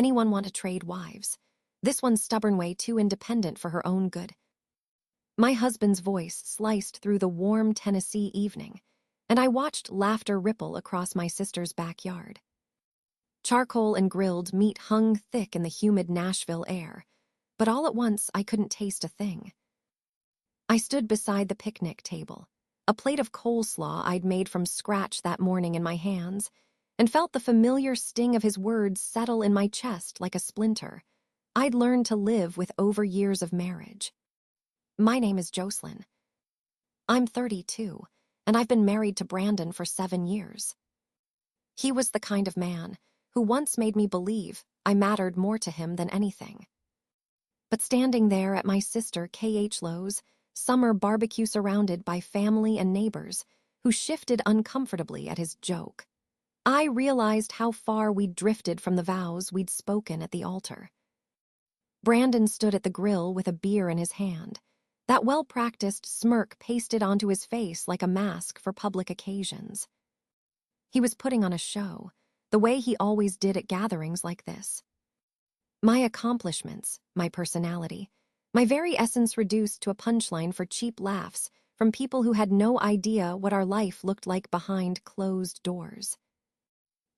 Anyone want to trade wives? This one's stubborn way too independent for her own good. My husband's voice sliced through the warm Tennessee evening, and I watched laughter ripple across my sister's backyard. Charcoal and grilled meat hung thick in the humid Nashville air, but all at once I couldn't taste a thing. I stood beside the picnic table, a plate of coleslaw I'd made from scratch that morning in my hands, and felt the familiar sting of his words settle in my chest like a splinter. I'd learned to live with over years of marriage. My name is Jocelyn. I'm 32, and I've been married to Brandon for 7 years. He was the kind of man who once made me believe I mattered more to him than anything. But standing there at my sister K.H. Lowe's summer barbecue surrounded by family and neighbors who shifted uncomfortably at his joke, I realized how far we'd drifted from the vows we'd spoken at the altar. Brandon stood at the grill with a beer in his hand, that well-practiced smirk pasted onto his face like a mask for public occasions. He was putting on a show, the way he always did at gatherings like this. My accomplishments, my personality, my very essence reduced to a punchline for cheap laughs from people who had no idea what our life looked like behind closed doors.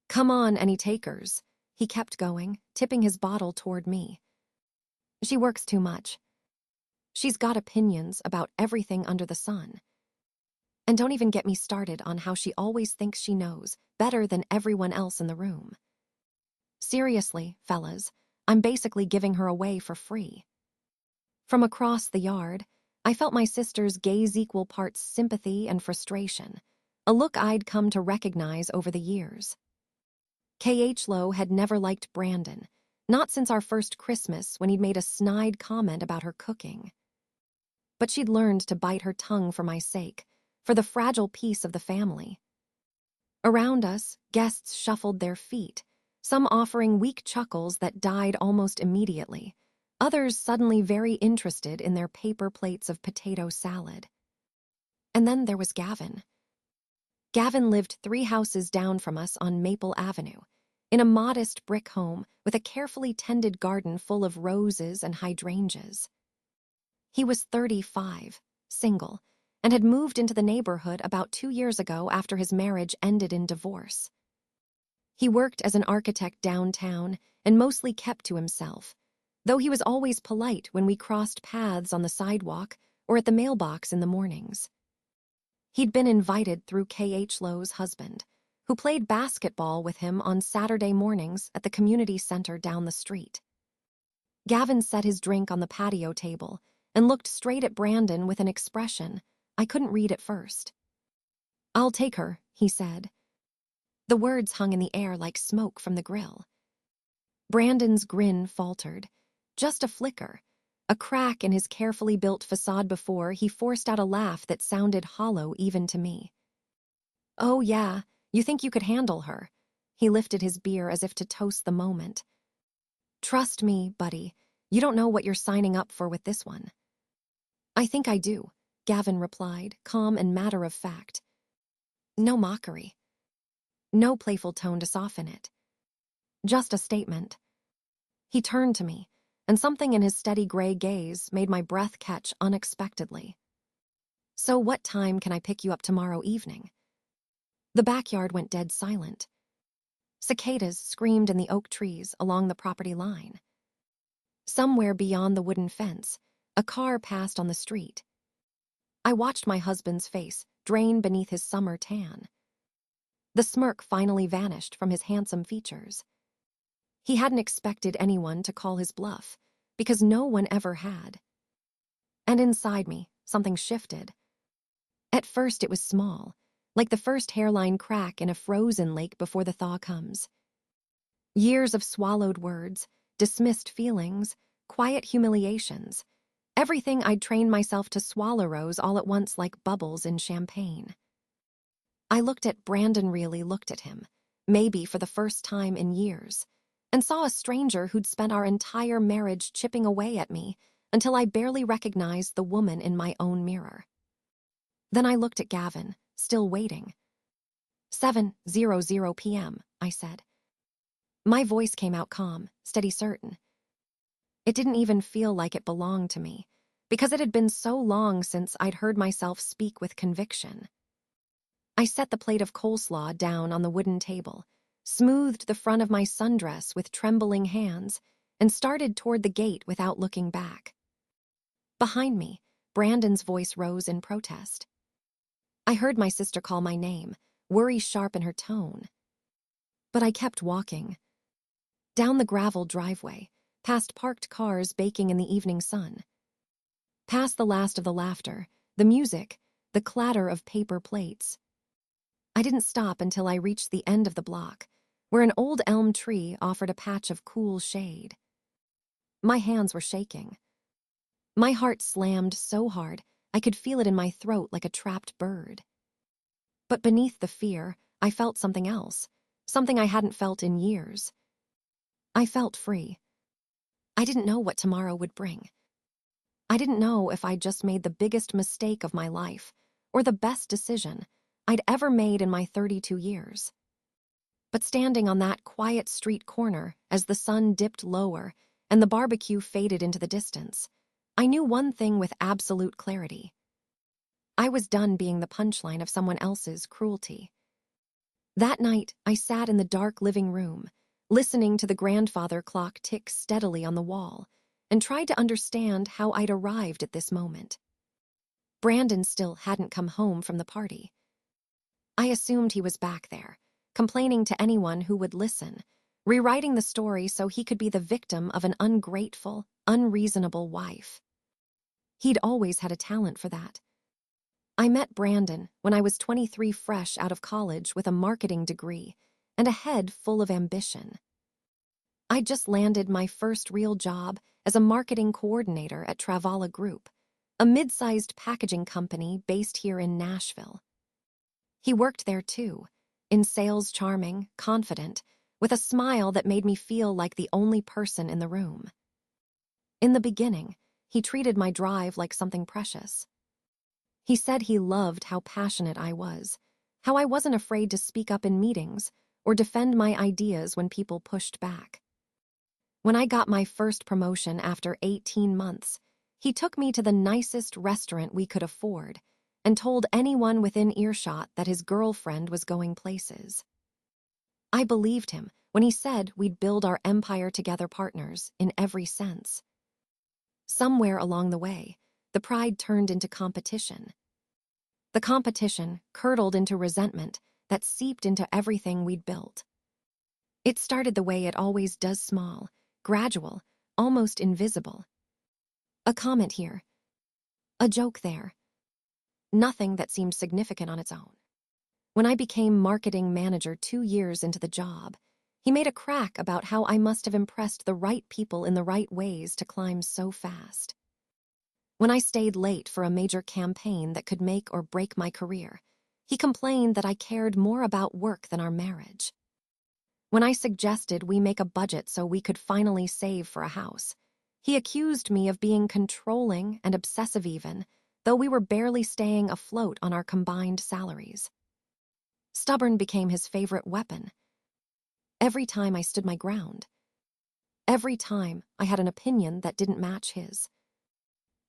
"Come on, any takers?" he kept going, tipping his bottle toward me. "She works too much. She's got opinions about everything under the sun. And don't even get me started on how she always thinks she knows better than everyone else in the room. Seriously, fellas, I'm basically giving her away for free." From across the yard, I felt my sister's gaze equal parts sympathy and frustration, a look I'd come to recognize over the years. K.H. Lowe had never liked Brandon, not since our first Christmas when he'd made a snide comment about her cooking. But she'd learned to bite her tongue for my sake, for the fragile peace of the family. Around us, guests shuffled their feet, some offering weak chuckles that died almost immediately, others suddenly very interested in their paper plates of potato salad. And then there was Gavin. Gavin lived 3 houses down from us on Maple Avenue, in a modest brick home with a carefully tended garden full of roses and hydrangeas. He was 35, single, and had moved into the neighborhood about 2 years ago after his marriage ended in divorce. He worked as an architect downtown and mostly kept to himself, though he was always polite when we crossed paths on the sidewalk or at the mailbox in the mornings. He'd been invited through K.H. Lowe's husband, who played basketball with him on Saturday mornings at the community center down the street. Gavin set his drink on the patio table and looked straight at Brandon with an expression I couldn't read at first. "I'll take her," he said. The words hung in the air like smoke from the grill. Brandon's grin faltered, just a flicker, a crack in his carefully built facade before he forced out a laugh that sounded hollow even to me. "Oh yeah, you think you could handle her?" He lifted his beer as if to toast the moment. "Trust me, buddy, you don't know what you're signing up for with this one." "I think I do," Gavin replied, calm and matter of fact. No mockery. No playful tone to soften it. Just a statement. He turned to me, and something in his steady gray gaze made my breath catch unexpectedly. "So what time can I pick you up tomorrow evening?" The backyard went dead silent. Cicadas screamed in the oak trees along the property line. Somewhere beyond the wooden fence, a car passed on the street. I watched my husband's face drain beneath his summer tan. The smirk finally vanished from his handsome features. He hadn't expected anyone to call his bluff, because no one ever had. And inside me, something shifted. At first it was small, like the first hairline crack in a frozen lake before the thaw comes. Years of swallowed words, dismissed feelings, quiet humiliations, everything I'd trained myself to swallow rose all at once like bubbles in champagne. I looked at Brandon, really looked at him, maybe for the first time in years, and saw a stranger who'd spent our entire marriage chipping away at me until I barely recognized the woman in my own mirror. Then I looked at Gavin, still waiting. 7:00 p.m., I said. My voice came out calm, steady, certain. It didn't even feel like it belonged to me, because it had been so long since I'd heard myself speak with conviction. I set the plate of coleslaw down on the wooden table, smoothed the front of my sundress with trembling hands, and started toward the gate without looking back. Behind me, Brandon's voice rose in protest. I heard my sister call my name, worry sharp in her tone. But I kept walking. Down the gravel driveway, past parked cars baking in the evening sun. Past the last of the laughter, the music, the clatter of paper plates. I didn't stop until I reached the end of the block, where an old elm tree offered a patch of cool shade. My hands were shaking. My heart slammed so hard I could feel it in my throat like a trapped bird. But beneath the fear, I felt something else, something I hadn't felt in years. I felt free. I didn't know what tomorrow would bring. I didn't know if I'd just made the biggest mistake of my life, or the best decision I'd ever made in my 32 years. But standing on that quiet street corner as the sun dipped lower and the barbecue faded into the distance, I knew one thing with absolute clarity. I was done being the punchline of someone else's cruelty. That night, I sat in the dark living room, listening to the grandfather clock tick steadily on the wall, and tried to understand how I'd arrived at this moment. Brandon still hadn't come home from the party. I assumed he was back there, complaining to anyone who would listen, rewriting the story so he could be the victim of an ungrateful, unreasonable wife. He'd always had a talent for that. I met Brandon when I was 23, fresh out of college with a marketing degree and a head full of ambition. I'd just landed my first real job as a marketing coordinator at Travala Group, a mid-sized packaging company based here in Nashville. He worked there too, in sales, charming, confident, with a smile that made me feel like the only person in the room. In the beginning, he treated my drive like something precious. He said he loved how passionate I was, how I wasn't afraid to speak up in meetings or defend my ideas when people pushed back. When I got my first promotion after 18 months, he took me to the nicest restaurant we could afford and told anyone within earshot that his girlfriend was going places. I believed him when he said we'd build our empire together, partners in every sense. Somewhere along the way, the pride turned into competition. The competition curdled into resentment that seeped into everything we'd built. It started the way it always does, small, gradual, almost invisible. A comment here, a joke there. Nothing that seemed significant on its own. When I became marketing manager 2 years into the job, he made a crack about how I must have impressed the right people in the right ways to climb so fast. When I stayed late for a major campaign that could make or break my career, he complained that I cared more about work than our marriage. When I suggested we make a budget so we could finally save for a house, he accused me of being controlling and obsessive even, though we were barely staying afloat on our combined salaries. Stubborn became his favorite weapon. Every time I stood my ground. Every time I had an opinion that didn't match his.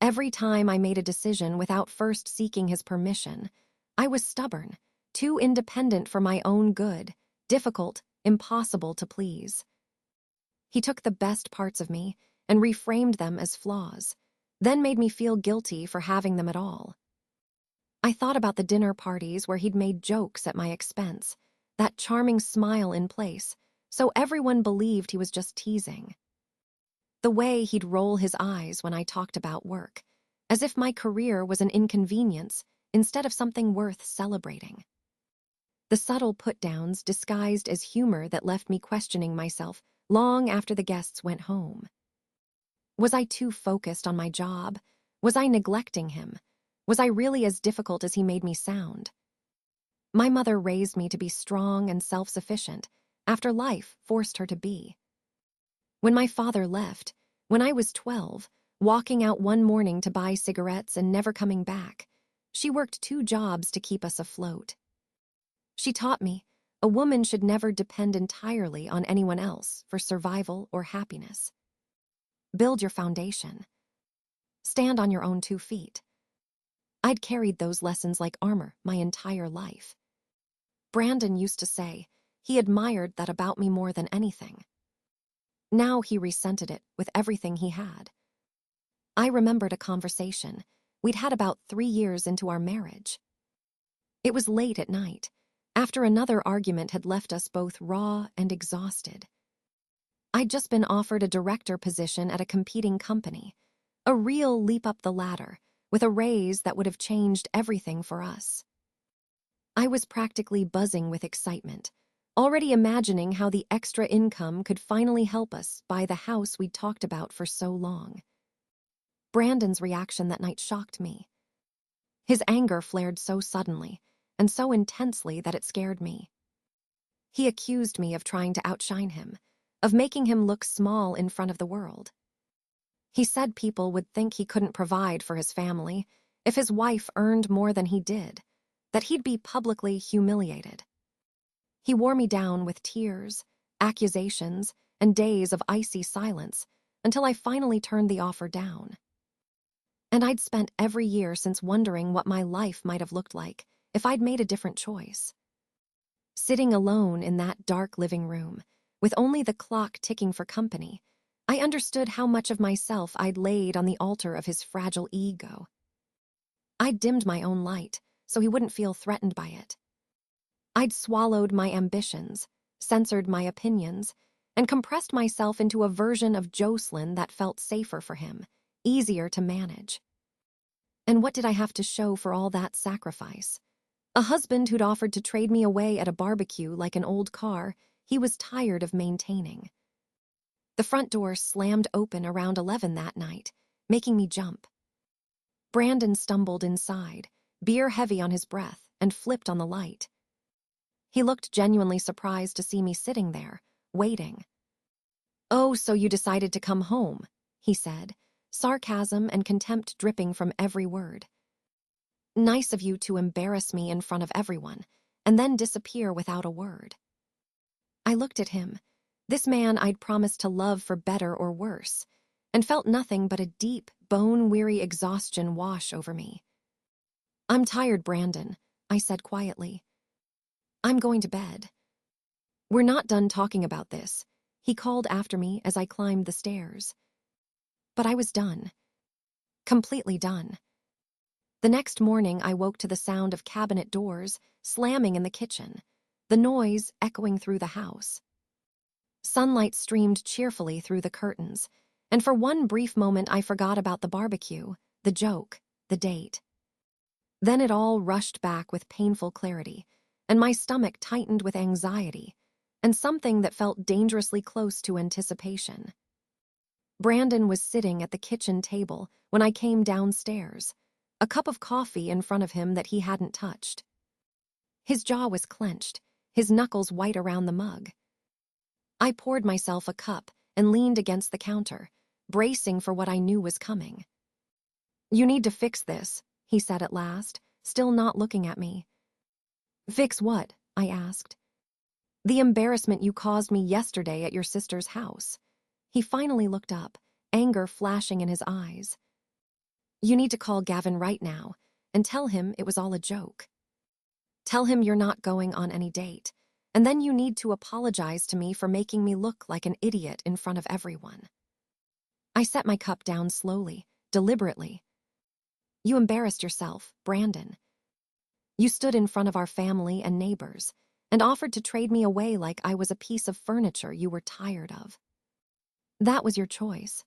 Every time I made a decision without first seeking his permission, I was stubborn, too independent for my own good, difficult, impossible to please. He took the best parts of me and reframed them as flaws, then made me feel guilty for having them at all. I thought about the dinner parties where he'd made jokes at my expense, that charming smile in place, so everyone believed he was just teasing. The way he'd roll his eyes when I talked about work, as if my career was an inconvenience instead of something worth celebrating. The subtle put-downs disguised as humor that left me questioning myself long after the guests went home. Was I too focused on my job? Was I neglecting him? Was I really as difficult as he made me sound? My mother raised me to be strong and self-sufficient after life forced her to be. When my father left, when I was 12, walking out one morning to buy cigarettes and never coming back, she worked 2 jobs to keep us afloat. She taught me, A woman should never depend entirely on anyone else for survival or happiness. Build your foundation. Stand on your own 2 feet. I'd carried those lessons like armor my entire life. Brandon used to say he admired that about me more than anything. Now he resented it with everything he had. I remembered a conversation we'd had about 3 years into our marriage. It was late at night, after another argument had left us both raw and exhausted. I'd just been offered a director position at a competing company, a real leap up the ladder, with a raise that would have changed everything for us. I was practically buzzing with excitement, already imagining how the extra income could finally help us buy the house we'd talked about for so long. Brandon's reaction that night shocked me. His anger flared so suddenly and so intensely that it scared me. He accused me of trying to outshine him, of making him look small in front of the world. He said people would think he couldn't provide for his family if his wife earned more than he did, that he'd be publicly humiliated. He wore me down with tears, accusations, and days of icy silence until I finally turned the offer down. And I'd spent every year since wondering what my life might have looked like if I'd made a different choice. Sitting alone in that dark living room, with only the clock ticking for company, I understood how much of myself I'd laid on the altar of his fragile ego. I'd dimmed my own light so he wouldn't feel threatened by it. I'd swallowed my ambitions, censored my opinions, and compressed myself into a version of Jocelyn that felt safer for him, easier to manage. And what did I have to show for all that sacrifice? A husband who'd offered to trade me away at a barbecue like an old car he was tired of maintaining. The front door slammed open around 11 that night, making me jump. Brandon stumbled inside, beer heavy on his breath, and flipped on the light. He looked genuinely surprised to see me sitting there, waiting. "Oh, so you decided to come home," he said, sarcasm and contempt dripping from every word. "Nice of you to embarrass me in front of everyone, and then disappear without a word." I looked at him, this man I'd promised to love for better or worse, and felt nothing but a deep, bone-weary exhaustion wash over me. "I'm tired, Brandon," I said quietly. "I'm going to bed." "We're not done talking about this," he called after me as I climbed the stairs. But I was done. Completely done. The next morning I woke to the sound of cabinet doors slamming in the kitchen, the noise echoing through the house. Sunlight streamed cheerfully through the curtains, and for one brief moment I forgot about the barbecue, the joke, the date. Then it all rushed back with painful clarity, and my stomach tightened with anxiety, and something that felt dangerously close to anticipation. Brandon was sitting at the kitchen table when I came downstairs, a cup of coffee in front of him that he hadn't touched. His jaw was clenched, his knuckles white around the mug. I poured myself a cup and leaned against the counter, bracing for what I knew was coming. "You need to fix this," he said at last, still not looking at me. "Fix what?" I asked. "The embarrassment you caused me yesterday at your sister's house." He finally looked up, anger flashing in his eyes. "You need to call Gavin right now and tell him it was all a joke. Tell him you're not going on any date, and then you need to apologize to me for making me look like an idiot in front of everyone." I set my cup down slowly, deliberately. "You embarrassed yourself, Brandon. You stood in front of our family and neighbors and offered to trade me away like I was a piece of furniture you were tired of. That was your choice."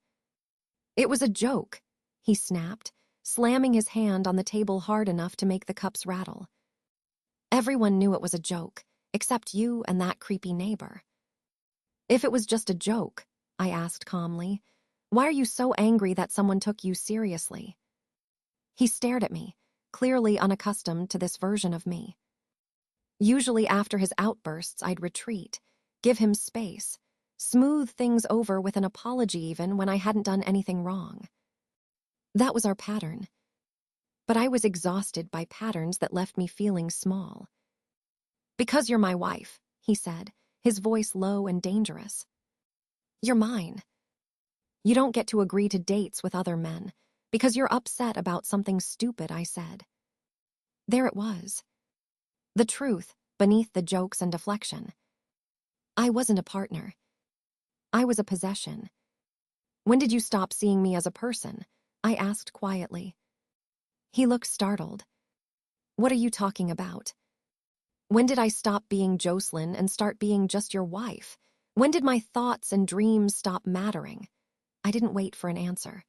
"It was a joke," he snapped, slamming his hand on the table hard enough to make the cups rattle. "Everyone knew it was a joke, except you and that creepy neighbor." "If it was just a joke," I asked calmly, "why are you so angry that someone took you seriously?" He stared at me, clearly unaccustomed to this version of me. Usually after his outbursts, I'd retreat, give him space, smooth things over with an apology even when I hadn't done anything wrong. That was our pattern. But I was exhausted by patterns that left me feeling small. "Because you're my wife," he said, his voice low and dangerous. You're mine. You don't get to agree to dates with other men because you're upset about something stupid I said. There it was. The truth beneath the jokes and deflection. I wasn't a partner. I was a possession. When did you stop seeing me as a person? I asked quietly. He looked startled. What are you talking about? When did I stop being Jocelyn and start being just your wife? When did my thoughts and dreams stop mattering? I didn't wait for an answer.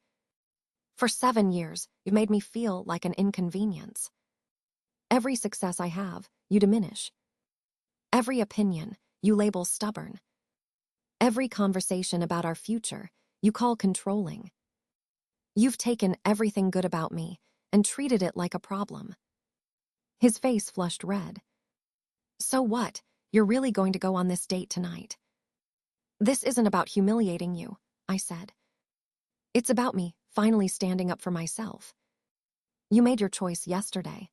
For 7 years, you've made me feel like an inconvenience. Every success I have, you diminish. Every opinion, you label stubborn. Every conversation about our future, you call controlling. You've taken everything good about me and treated it like a problem. His face flushed red. So what? You're really going to go on this date tonight? This isn't about humiliating you, I said. It's about me finally standing up for myself. You made your choice yesterday.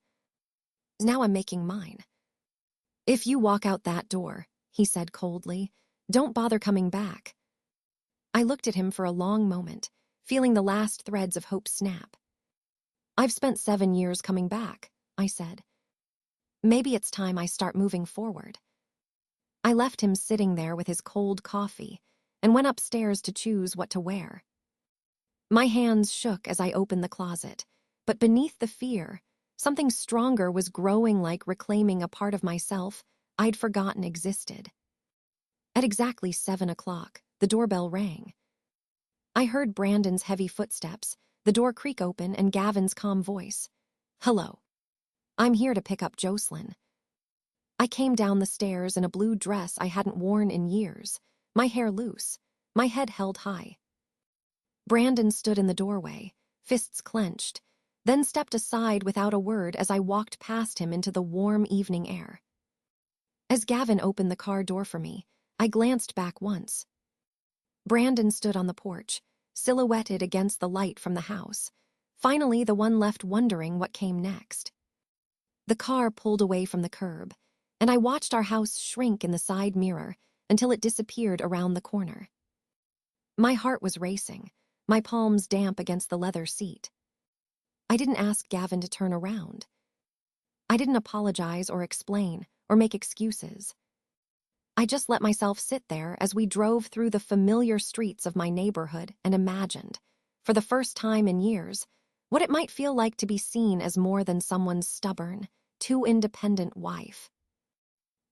Now I'm making mine. If you walk out that door, he said coldly, don't bother coming back. I looked at him for a long moment, feeling the last threads of hope snap. I've spent 7 years coming back, I said. Maybe it's time I start moving forward. I left him sitting there with his cold coffee and went upstairs to choose what to wear. My hands shook as I opened the closet, but beneath the fear, something stronger was growing, like reclaiming a part of myself I'd forgotten existed. At exactly 7 o'clock, the doorbell rang. I heard Brandon's heavy footsteps, the door creak open, and Gavin's calm voice. Hello. I'm here to pick up Jocelyn. I came down the stairs in a blue dress I hadn't worn in years, my hair loose, my head held high. Brandon stood in the doorway, fists clenched, then stepped aside without a word as I walked past him into the warm evening air. As Gavin opened the car door for me, I glanced back once. Brandon stood on the porch, silhouetted against the light from the house, finally the one left wondering what came next. The car pulled away from the curb, and I watched our house shrink in the side mirror until it disappeared around the corner. My heart was racing, my palms damp against the leather seat. I didn't ask Gavin to turn around. I didn't apologize or explain or make excuses. I just let myself sit there as we drove through the familiar streets of my neighborhood and imagined, for the first time in years, what it might feel like to be seen as more than someone's stubborn, too independent wife.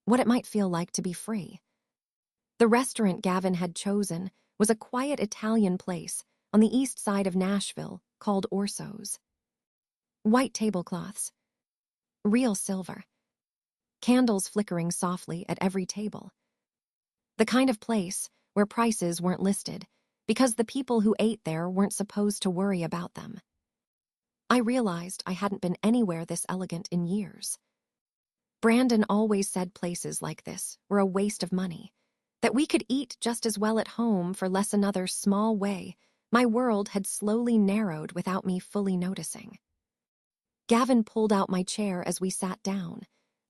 What it might feel like to be free. The restaurant Gavin had chosen was a quiet Italian place on the east side of Nashville called Orso's. White tablecloths, real silver, candles flickering softly at every table. The kind of place where prices weren't listed because the people who ate there weren't supposed to worry about them. I realized I hadn't been anywhere this elegant in years. Brandon always said places like this were a waste of money, that we could eat just as well at home for less. Another small way my world had slowly narrowed without me fully noticing. Gavin pulled out my chair as we sat down,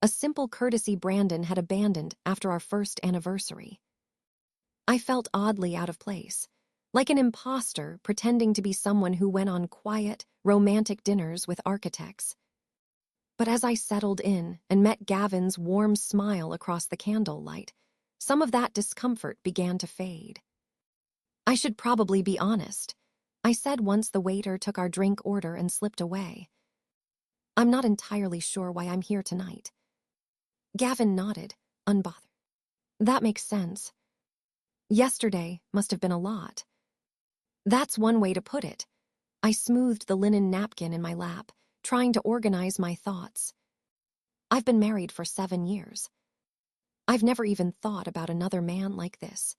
a simple courtesy Brandon had abandoned after our first anniversary. I felt oddly out of place, like an imposter pretending to be someone who went on quiet, romantic dinners with architects. But as I settled in and met Gavin's warm smile across the candlelight, some of that discomfort began to fade. I should probably be honest, I said once the waiter took our drink order and slipped away. I'm not entirely sure why I'm here tonight. Gavin nodded, unbothered. That makes sense. Yesterday must have been a lot. That's one way to put it. I smoothed the linen napkin in my lap, trying to organize my thoughts. I've been married for 7 years. I've never even thought about another man like this.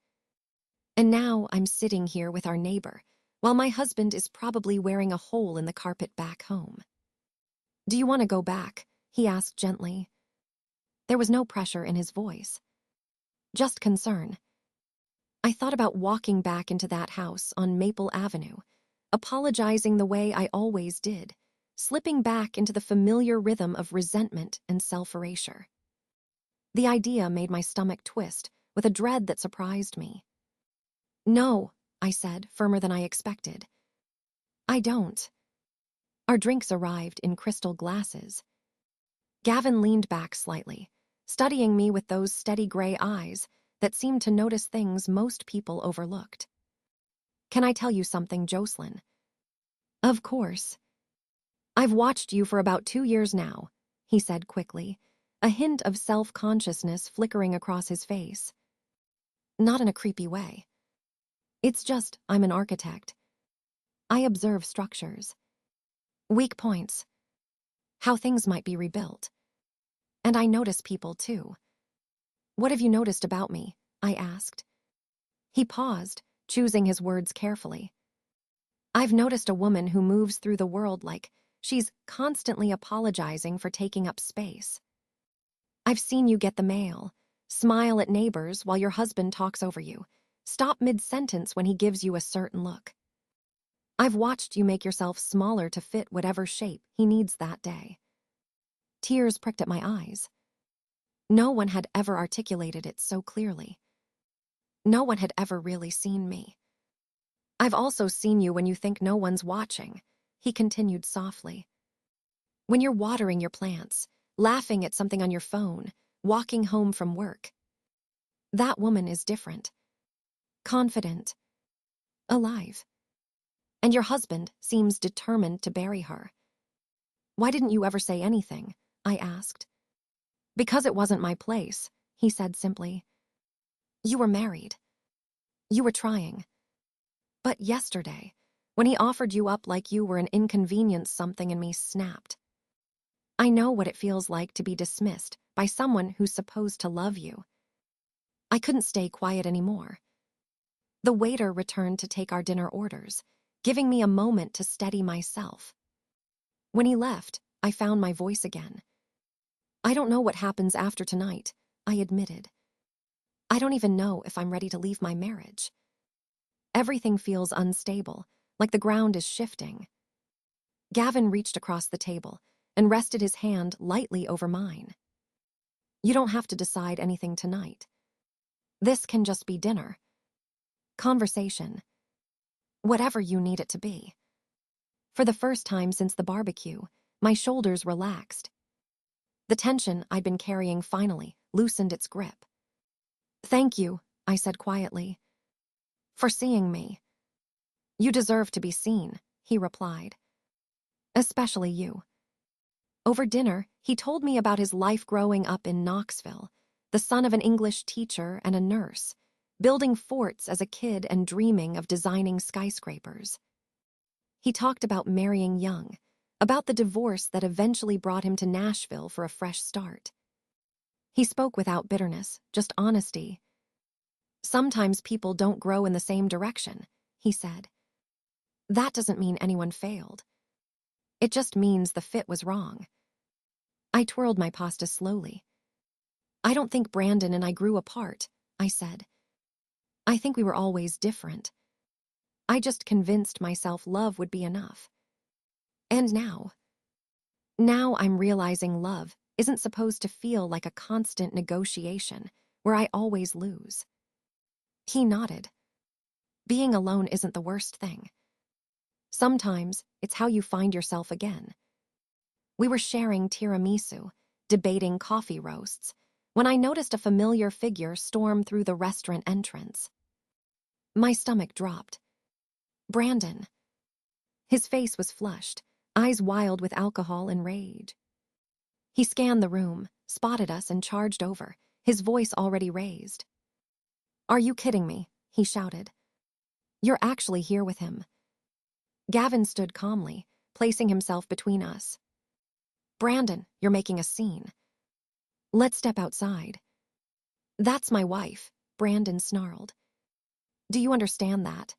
And now I'm sitting here with our neighbor, while my husband is probably wearing a hole in the carpet back home. Do you want to go back? He asked gently. There was no pressure in his voice, just concern. I thought about walking back into that house on Maple Avenue, apologizing the way I always did, slipping back into the familiar rhythm of resentment and self-erasure. The idea made my stomach twist with a dread that surprised me. "No," I said, firmer than I expected. "I don't." Our drinks arrived in crystal glasses. Gavin leaned back slightly, studying me with those steady gray eyes that seemed to notice things most people overlooked. "Can I tell you something, Jocelyn?" "Of course." "I've watched you for about 2 years now," he said quickly, a hint of self-consciousness flickering across his face. Not in a creepy way. It's just, I'm an architect. I observe structures, weak points, how things might be rebuilt. And I notice people too. "What have you noticed about me?" I asked. He paused, choosing his words carefully. "I've noticed a woman who moves through the world like she's constantly apologizing for taking up space. I've seen you get the mail, smile at neighbors while your husband talks over you, stop mid-sentence when he gives you a certain look. I've watched you make yourself smaller to fit whatever shape he needs that day." Tears pricked at my eyes. No one had ever articulated it so clearly. No one had ever really seen me. "I've also seen you when you think no one's watching," he continued softly. "When you're watering your plants, laughing at something on your phone, walking home from work. That woman is different. Confident. Alive. And your husband seems determined to bury her." "Why didn't you ever say anything?" I asked. "Because it wasn't my place," he said simply. "You were married. You were trying. But yesterday, when he offered you up like you were an inconvenience, something in me snapped. I know what it feels like to be dismissed by someone who's supposed to love you." I couldn't stay quiet anymore. The waiter returned to take our dinner orders, giving me a moment to steady myself. When he left, I found my voice again. "I don't know what happens after tonight," I admitted. "I don't even know if I'm ready to leave my marriage. Everything feels unstable, like the ground is shifting." Gavin reached across the table and rested his hand lightly over mine. "You don't have to decide anything tonight. This can just be dinner. Conversation. Whatever you need it to be." For the first time since the barbecue, my shoulders relaxed. The tension I'd been carrying finally loosened its grip. "Thank you," I said quietly, "for seeing me." "You deserve to be seen," he replied. "Especially you." Over dinner, he told me about his life growing up in Knoxville, the son of an English teacher and a nurse, building forts as a kid and dreaming of designing skyscrapers. He talked about marrying young, about the divorce that eventually brought him to Nashville for a fresh start. He spoke without bitterness, just honesty. "Sometimes people don't grow in the same direction," he said. "That doesn't mean anyone failed. It just means the fit was wrong." I twirled my pasta slowly. "I don't think Brandon and I grew apart," I said. "I think we were always different. I just convinced myself love would be enough. And now I'm realizing love isn't supposed to feel like a constant negotiation where I always lose." He nodded. "Being alone isn't the worst thing. Sometimes it's how you find yourself again." We were sharing tiramisu, debating coffee roasts, when I noticed a familiar figure storm through the restaurant entrance. My stomach dropped. Brandon. His face was flushed, eyes wild with alcohol and rage. He scanned the room, spotted us, and charged over, his voice already raised. "Are you kidding me?" he shouted. "You're actually here with him." Gavin stood calmly, placing himself between us. "Brandon, you're making a scene. Let's step outside." "That's my wife," Brandon snarled. "Do you understand that?"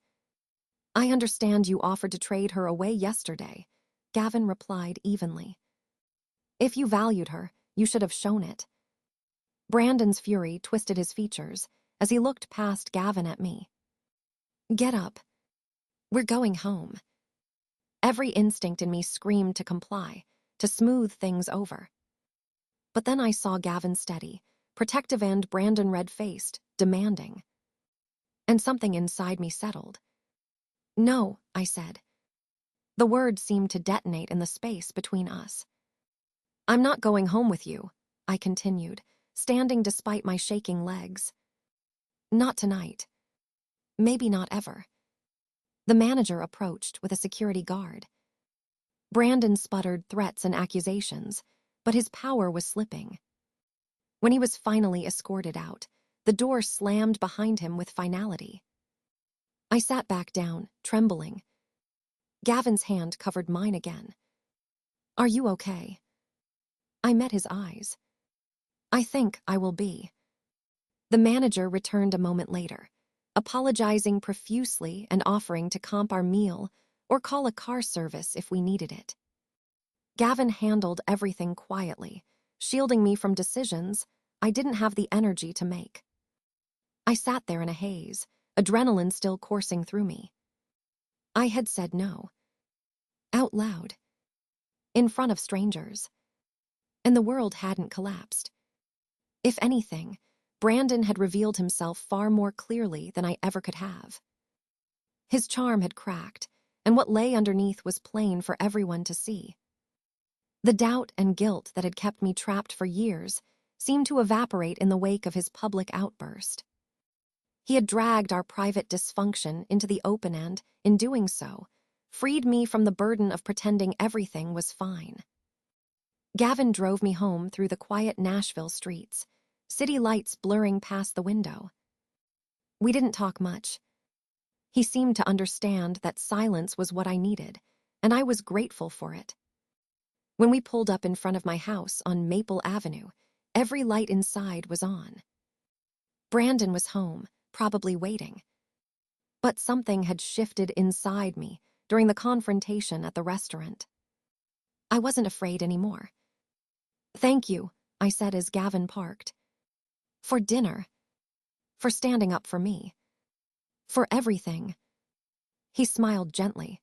"I understand you offered to trade her away yesterday," Gavin replied evenly. "If you valued her, you should have shown it." Brandon's fury twisted his features as he looked past Gavin at me. "Get up. We're going home." Every instinct in me screamed to comply, to smooth things over. But then I saw Gavin steady, protective and Brandon red-faced, demanding. And something inside me settled. "No," I said. The word seemed to detonate in the space between us. "I'm not going home with you," I continued, standing despite my shaking legs. "Not tonight. Maybe not ever." The manager approached with a security guard. Brandon sputtered threats and accusations, but his power was slipping. When he was finally escorted out, the door slammed behind him with finality. I sat back down, trembling. Gavin's hand covered mine again. "Are you okay?" I met his eyes. "I think I will be." The manager returned a moment later, apologizing profusely and offering to comp our meal or call a car service if we needed it. Gavin handled everything quietly, shielding me from decisions I didn't have the energy to make. I sat there in a haze, adrenaline still coursing through me. I had said no. Out loud. In front of strangers. And the world hadn't collapsed. If anything, Brandon had revealed himself far more clearly than I ever could have. His charm had cracked, and what lay underneath was plain for everyone to see. The doubt and guilt that had kept me trapped for years seemed to evaporate in the wake of his public outburst. He had dragged our private dysfunction into the open and, in doing so, freed me from the burden of pretending everything was fine. Gavin drove me home through the quiet Nashville streets, city lights blurring past the window. We didn't talk much. He seemed to understand that silence was what I needed, and I was grateful for it. When we pulled up in front of my house on Maple Avenue, every light inside was on. Brandon was home, probably waiting. But something had shifted inside me during the confrontation at the restaurant. I wasn't afraid anymore. "Thank you," I said as Gavin parked. "For dinner. For standing up for me. For everything." He smiled gently.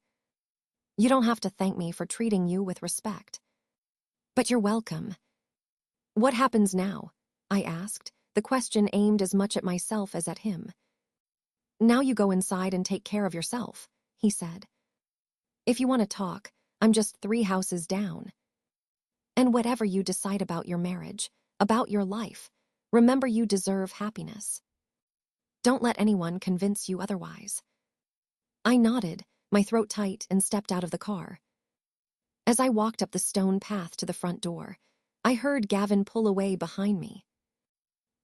"You don't have to thank me for treating you with respect. But you're welcome." "What happens now?" I asked, the question aimed as much at myself as at him. "Now you go inside and take care of yourself," he said. "If you want to talk, I'm just 3 houses down. And whatever you decide about your marriage, about your life, remember you deserve happiness. Don't let anyone convince you otherwise." I nodded, my throat tight, and stepped out of the car. As I walked up the stone path to the front door, I heard Gavin pull away behind me.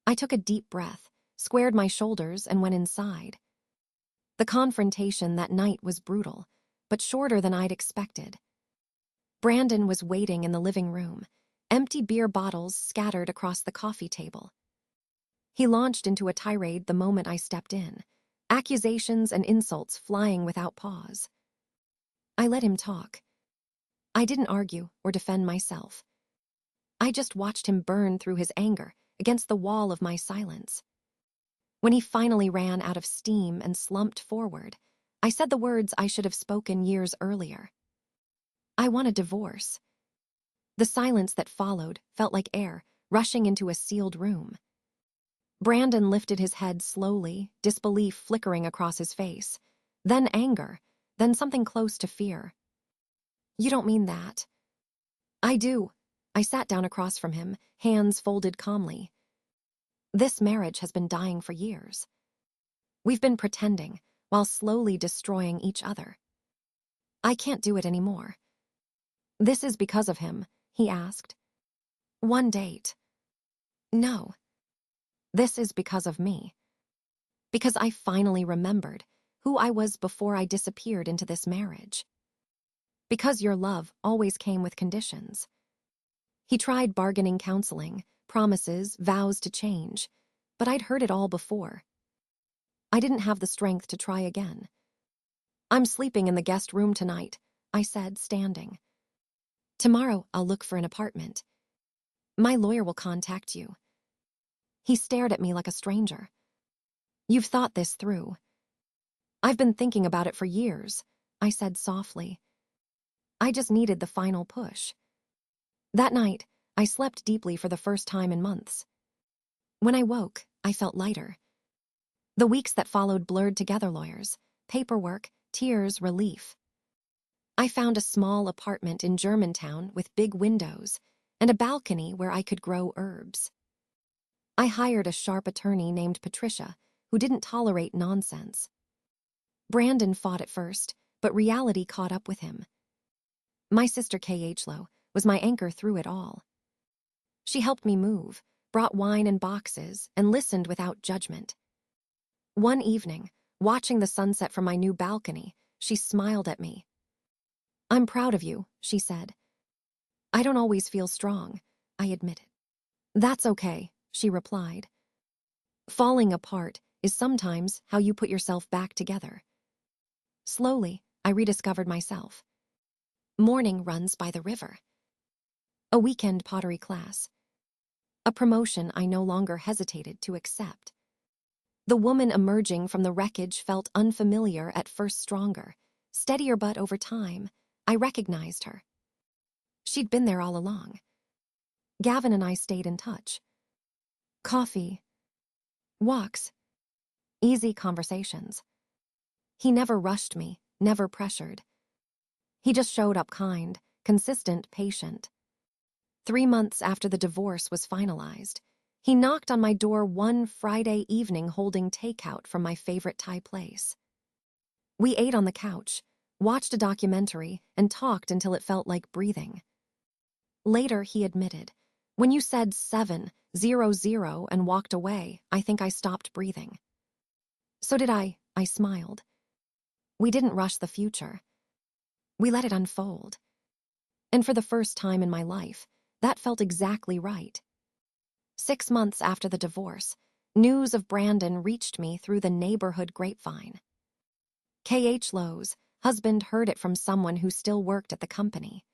I took a deep breath, squared my shoulders, and went inside. The confrontation that night was brutal, but shorter than I'd expected. Brandon was waiting in the living room, empty beer bottles scattered across the coffee table. He launched into a tirade the moment I stepped in, accusations and insults flying without pause. I let him talk. I didn't argue or defend myself. I just watched him burn through his anger against the wall of my silence. When he finally ran out of steam and slumped forward, I said the words I should have spoken years earlier. "I want a divorce." The silence that followed felt like air rushing into a sealed room. Brandon lifted his head slowly, disbelief flickering across his face, then anger, then something close to fear. "You don't mean that." "I do." I sat down across from him, hands folded calmly. "This marriage has been dying for years. We've been pretending, while slowly destroying each other. I can't do it anymore." "This is because of him?" he asked. "One date." "No. This is because of me. Because I finally remembered who I was before I disappeared into this marriage. Because your love always came with conditions." He tried bargaining, counseling, promises, vows to change, but I'd heard it all before. I didn't have the strength to try again. "I'm sleeping in the guest room tonight," I said, standing. "Tomorrow I'll look for an apartment. My lawyer will contact you." He stared at me like a stranger. "You've thought this through." "I've been thinking about it for years," I said softly. "I just needed the final push." That night, I slept deeply for the first time in months. When I woke, I felt lighter. The weeks that followed blurred together: lawyers, paperwork, tears, relief. I found a small apartment in Germantown with big windows and a balcony where I could grow herbs. I hired a sharp attorney named Patricia, who didn't tolerate nonsense. Brandon fought at first, but reality caught up with him. My sister K.H. was my anchor through it all. She helped me move, brought wine in boxes, and listened without judgment. One evening, watching the sunset from my new balcony, she smiled at me. "I'm proud of you," she said. "I don't always feel strong," I admitted. "That's okay," she replied. "Falling apart is sometimes how you put yourself back together." Slowly, I rediscovered myself. Morning runs by the river. A weekend pottery class. A promotion I no longer hesitated to accept. The woman emerging from the wreckage felt unfamiliar, at first stronger, steadier, but over time, I recognized her. She'd been there all along. Gavin and I stayed in touch. Coffee, walks, easy conversations. He never rushed me, never pressured. He just showed up kind, consistent, patient. 3 months after the divorce was finalized, he knocked on my door one Friday evening holding takeout from my favorite Thai place. We ate on the couch, watched a documentary, and talked until it felt like breathing. Later, he admitted, "When you said 700 and walked away, I think I stopped breathing." "So did I smiled. We didn't rush the future. We let it unfold. And for the first time in my life, that felt exactly right. 6 months after the divorce, news of Brandon reached me through the neighborhood grapevine. K.H. Lowe's husband heard it from someone who still worked at the company.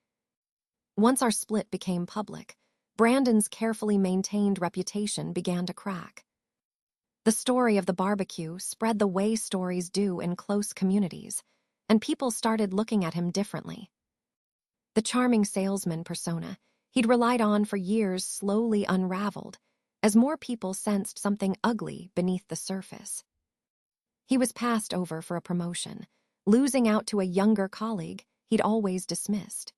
Once our split became public, Brandon's carefully maintained reputation began to crack. The story of the barbecue spread the way stories do in close communities, and people started looking at him differently. The charming salesman persona he'd relied on for years slowly unraveled as more people sensed something ugly beneath the surface. He was passed over for a promotion, losing out to a younger colleague he'd always dismissed.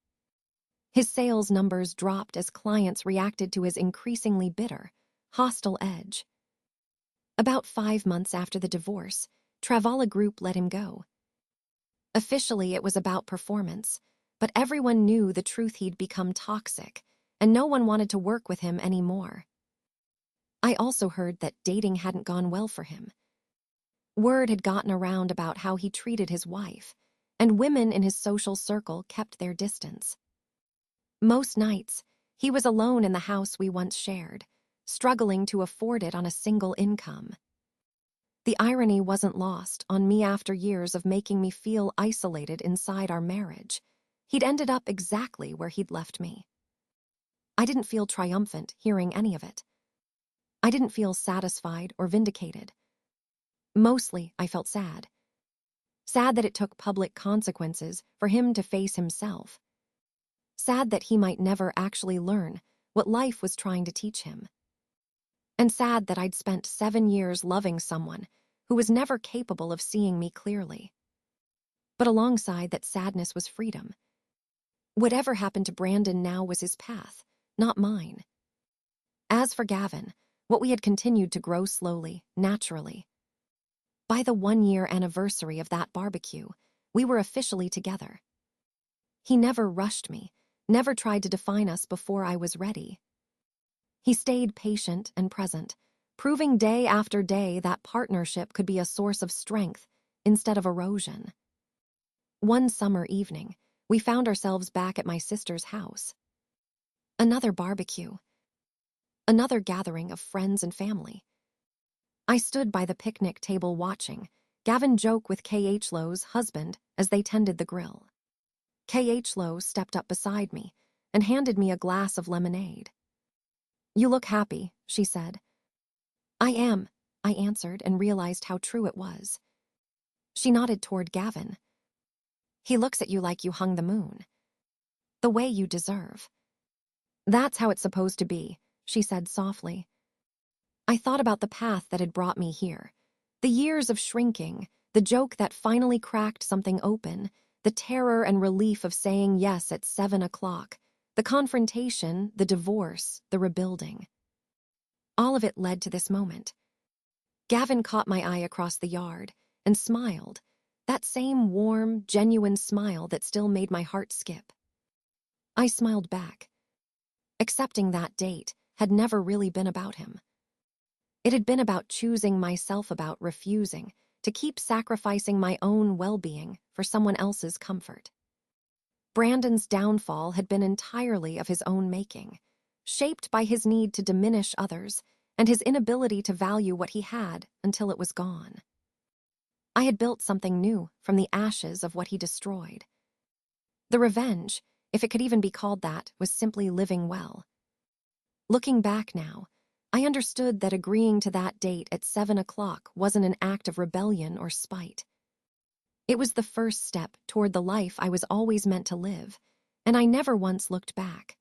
His sales numbers dropped as clients reacted to his increasingly bitter, hostile edge. About 5 months after the divorce, Travala Group let him go. Officially, it was about performance, but everyone knew the truth: he'd become toxic, and no one wanted to work with him anymore. I also heard that dating hadn't gone well for him. Word had gotten around about how he treated his wife, and women in his social circle kept their distance. Most nights, he was alone in the house we once shared, struggling to afford it on a single income. The irony wasn't lost on me. After years of making me feel isolated inside our marriage, he'd ended up exactly where he'd left me. I didn't feel triumphant hearing any of it. I didn't feel satisfied or vindicated. Mostly, I felt sad. Sad that it took public consequences for him to face himself. Sad that he might never actually learn what life was trying to teach him. And sad that I'd spent 7 years loving someone who was never capable of seeing me clearly. But alongside that sadness was freedom. Whatever happened to Brandon now was his path, not mine. As for Gavin, what we had continued to grow slowly, naturally. By the 1-year anniversary of that barbecue, we were officially together. He never rushed me, never tried to define us before I was ready. He stayed patient and present, proving day after day that partnership could be a source of strength instead of erosion. One summer evening, we found ourselves back at my sister's house. Another barbecue. Another gathering of friends and family. I stood by the picnic table watching Gavin joke with K.H. Lowe's husband as they tended the grill. K.H. Lowe stepped up beside me and handed me a glass of lemonade. "You look happy," she said. "I am," I answered and realized how true it was. She nodded toward Gavin. "He looks at you like you hung the moon. The way you deserve." "That's how it's supposed to be," she said softly. I thought about the path that had brought me here. The years of shrinking, the joke that finally cracked something open, the terror and relief of saying yes at 7 o'clock, the confrontation, the divorce, the rebuilding. All of it led to this moment. Gavin caught my eye across the yard and smiled, that same warm, genuine smile that still made my heart skip. I smiled back. Accepting that date had never really been about him. It had been about choosing myself, about refusing to keep sacrificing my own well-being for someone else's comfort. Brandon's downfall had been entirely of his own making, shaped by his need to diminish others and his inability to value what he had until it was gone. I had built something new from the ashes of what he destroyed. The revenge, if it could even be called that, was simply living well. Looking back now, I understood that agreeing to that date at 7 o'clock wasn't an act of rebellion or spite. It was the first step toward the life I was always meant to live, and I never once looked back.